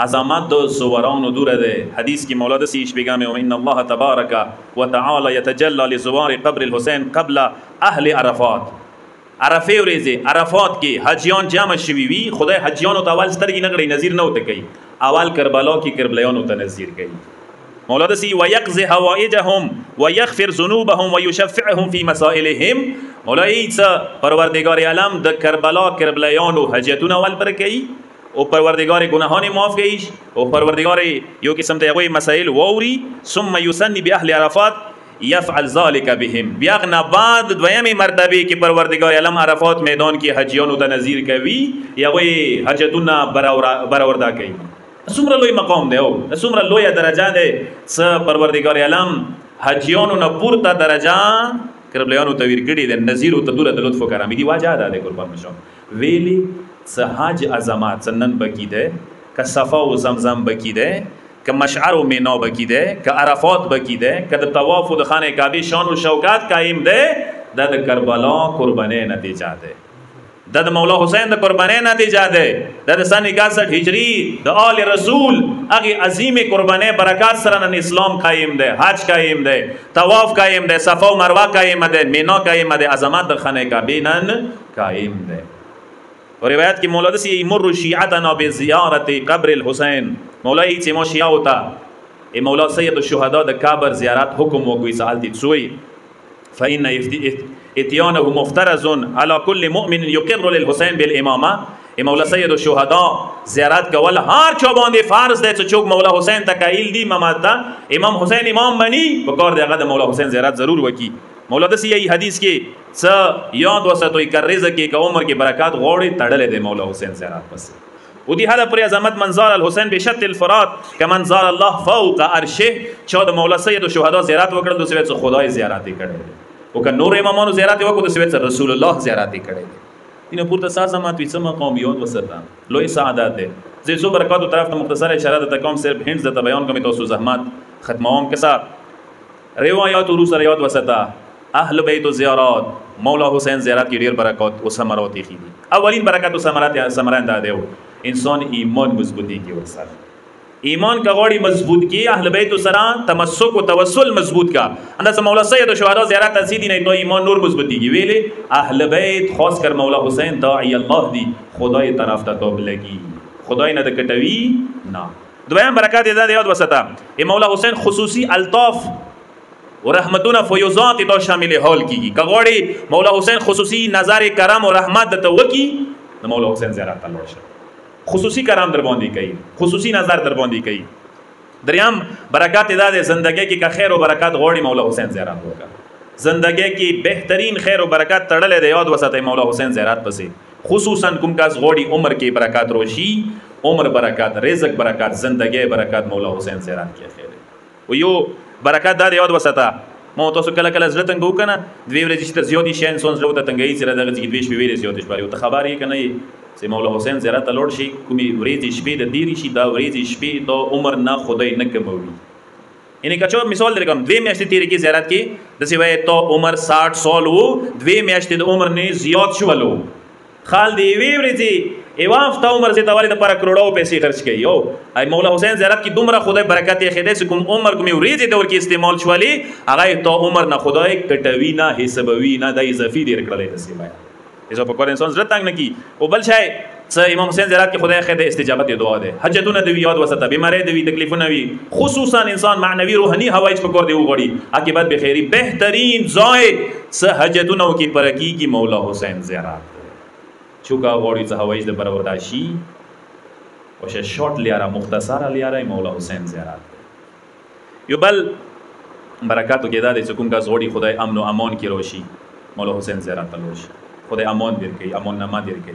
عظمت د زوارانو دوره ده. حدیث کی مولا دسیش بگم ان الله تبارک و تعالی یتجلی لزوار قبر الحسین قبل اهل عرفات. عرفه ورځې عرفات کې حجیان جمع شوي وي، خدای حجیانو ته اول سترګې نه کړي، نظیر نه ورته کوي، اول کربلا کې کربلیانو ته نظیر کوي. مولا دسی ويقضي حوائجهم ويغفر ذنوبهم ويشفعهم في مسائلهم. مولا څه پروردگار عالم د کربلا کربلیانو حاجتونه اول پر کوي او پروردگار گناهان معاف کوي او پروردگار یو قسم ته هغه مسائل ووري. ثم يسني باهل عرفات يفعل ذلك بهم. بیا نه بعد دویمه مرتبه کې پروردگار عالم عرفات میدان کې حجیانو ته نظیر کوي یا وی حاجتونه برآورده کوي. څومره لوی مقام دی او څومره لوی درجه دی څه پروردگار عالم حجیانو نه پورته درجه کربلیانو ته ورګړي د نذیر او تدور د لطف او کرامي دی واجه ده قربان مشو ویلی څه حج عظمت سنن بکی ده ک صفا او زمزم بکی ده ک مشعر او مینا بکی ده ک عرفات بکی ده ک د طواف او د خانه کعبه شان او شوکات قائم ده د کربلا قربانه نتیجه ده. د مولا حسین د قربانۍ نتیجه ده. د سن 61 هجری د آل رسول هغه عظیم قربانۍ برکات سره نن اسلام قائم ده، حج قائم ده، طواف قائم ده، صفا و مروه قائم ده، مینا قائم ده، عظمت در خانه کعبه نن قائم ده. و روایت کې مولا دسی مر شیعتنا بزیارت قبر الحسین. مولا ای چې مو شیعه وتا ای مولا سید الشهدا د قبر زیارت حکم وګوي سالتی سوی فإن اتيانه مفترض على كل مؤمن يقر للحسين بالامامه. مولا سید الشهدا زیارت کول هر چا باندې فرض دی چې څوک مولا حسین ته قایل دی امامت ته امام حسین امام بني وکړ دی هغه د مولا حسین زیارت ضرور وکي. مولا دسی یی حدیث کې څه یاد وساتوي کرزه کې که عمر کې برکات غوړي تړلې دی مولا حسین زیارت پس ودي هذا پر عظمت منظر الحسین بشت الفرات كمنظر الله فوق عرشه. چا د مولا سید الشهدا زیارت وکړل د سویت خدای زیارت کړي او که نور امامانو زیارت وکړو د سویت رسول الله زیارت کړي. اینو پورته سازمات وي څه مقام یاد وسره لوی سعادت ده. زه زو برکاتو طرف ته مختصر اشاره د تکام صرف هند ته بیان کوم تاسو زحمت ختموم کسا روایت ورو سره یاد وسته اهل بیت و زیارات مولا حسین زیارت کی ډیر برکات او ثمرات یې دي. اولین برکات او ثمرات ده دیو انسان ایمان مضبوطی کی ورسره ایمان کا غوړی مضبوط کی اهل بیت سره تمسک او توسل مضبوط کا انداز مولا سید شهدا زیارت ازیدی نه تو ایمان نور مضبوطی کی ویلے اهل بیت خاص کر مولا حسین داعی الله دی خدای طرف ته توب لگی خدای نه د کټوی نه. دویم برکات ده یاد وسته مولا حسین خصوصی الطاف و رحمتونه فیوزات تو شامل حال کیږي کغوړی مولا حسین خصوصی نظر کرم او رحمت ته وکی د مولا حسین زیارت ته لور خصوصی کرام در باندې کوي خصوصی نظر در باندې کوي. دریم برکات ده زندگی کې کا خیر او برکات غوړي مولا حسین زیارت وکړه. زندگی کې بهترین خیر او برکات تړلې ده یاد وساتئ مولا حسین زیارت پسې خصوصا کوم کاس غوړي عمر کې برکات روشي عمر برکات رزق برکات زندگی برکات مولا حسین زیارت کې خیر او یو برکات ده یاد وساته مو تاسو کله کله زړه تنګ وکنه دوی ورځې چې زیاتې شین سون زړه ته تنګي چې دغه چې دوی شپې ویلې زیاتې شپې او ته خبرې کنه چې مولا حسین زیارت ته لوړ شي کومي ورځې شپې د دیری شي دا ورځې شپې د عمر نه خدای نه کموي. یعنی کچو مثال درکم دوی میاشتې تیرې کې زیارت کې د سیوای تو عمر 60 سال وو دوی میاشتې د عمر نه زیات شولو خال دی وی ورځې ایواف تا عمر سے توالد پر کروڑوں پیسې خرچ کړي او ای مولا حسین زیارت کی دومره خدای برکت یې خدای سکم عمر کوم ورځې دور کې استعمال شولي هغه تو عمر نه خدای کټوي نه حسابوي نه د اضافي ډیر کړلې نصیبه ایسو په کور انسان زړه تنگ نه کی او بل شای څه امام حسین زیارت کې خدای خدای استجابت دعا ده حاجتونه دی یاد وسته بیماری دی تکلیفونه وی خصوصا انسان معنوي روحاني هوایج په کور دی وغړي عاقبت به خیری بهترین ځای څه حاجتونه کې پرکی کی مولا حسین زیارت چوکا غوړی څه هوایج د برابرداشي او شورت لیاره مختصره لیاره مولا حسین زیارت. یو بل برکاتو کې دا د کوم کا زوړی خدای امن او امان کې روشي مولا حسین زیارت ته لوشي خدای امان درکې امان نامه درکې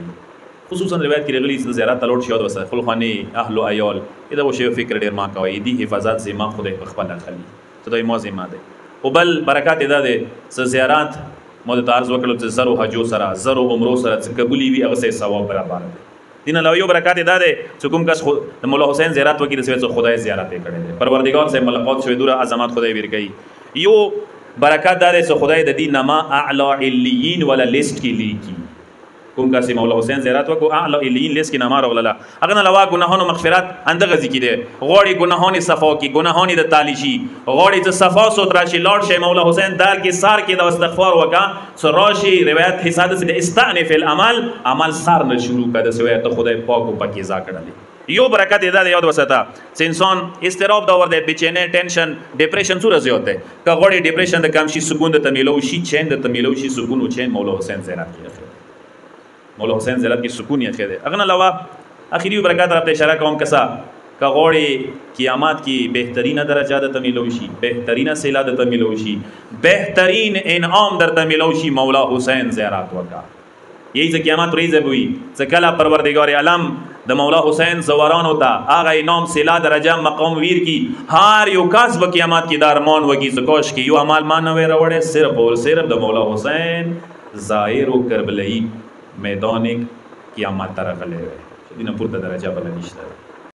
خصوصا روایت کې راغلي چې زیارت ته لوړ شي او وسه خلخاني اهل او عیال دا وشي فکر ډیر ما کوي دی حفاظت زما خدای په خپل خلی خدای مو زما ده. او بل برکات دا د زیارت مو د تعرض وکړو چې زرو حجو سره زرو عمرو سره چې قبولي وي هغه سه ثواب برابر دي دین له یو برکات ده چې کوم کس د مولا حسین زیارت وکړي د سوي خدای زیارت کړي پروردگار سے ملاقات شوی دوره عظمت خدای ور کوي. یو برکات ده چې خدای د دین نما اعلی علیین ولا لیست کې لیکي کوم کاسي مولا حسین زیارت وکړو اعلی الین لیس کې نامه راغله هغه نه علاوه ګناهونو مغفرت اندغه ذکر دی غوړي ګناهونو صفا کی ګناهونو د تالیشي غوړي ته صفا سوترا شي لاړ شي مولا حسین دار کې سار کې د استغفار وکا سراشي روایت حسادت د استعنف العمل عمل سار نه شروع کړه سوی ته خدای پاک او پاکیزه کړل یو برکت دا یاد وساته چې انسان استراب دا ور دی بچنه ټینشن ډیپریشن سره زیات دی که غوړي ډیپریشن د کم شي سکون د تمیلو شي چین د تمیلو شي سکون او چین مولا حسین زیارت کې مولا حسین زیارت کی سکون یې خیر اغه نه علاوه اخیری برکات را ته اشاره کوم کسا کا غوړي قیامت کی بهترین درجه د تمیلو شي بهترین سیلا د تمیلو شي بهترین انعام در تمیلو شي مولا حسین زیارت وکا یہی چې قیامت ورځ وي چې کله پروردگار عالم د مولا حسین زوران ہوتا هغه انعام سیلا درجه مقام ویر کی هر یو کس په قیامت کې دارمان وږي زکوش کی یو عمل مان نه وروړي صرف او صرف د مولا حسین ظاهر او کربلایی میدان قیامت طرف لے دینه پورته درجه بل نشته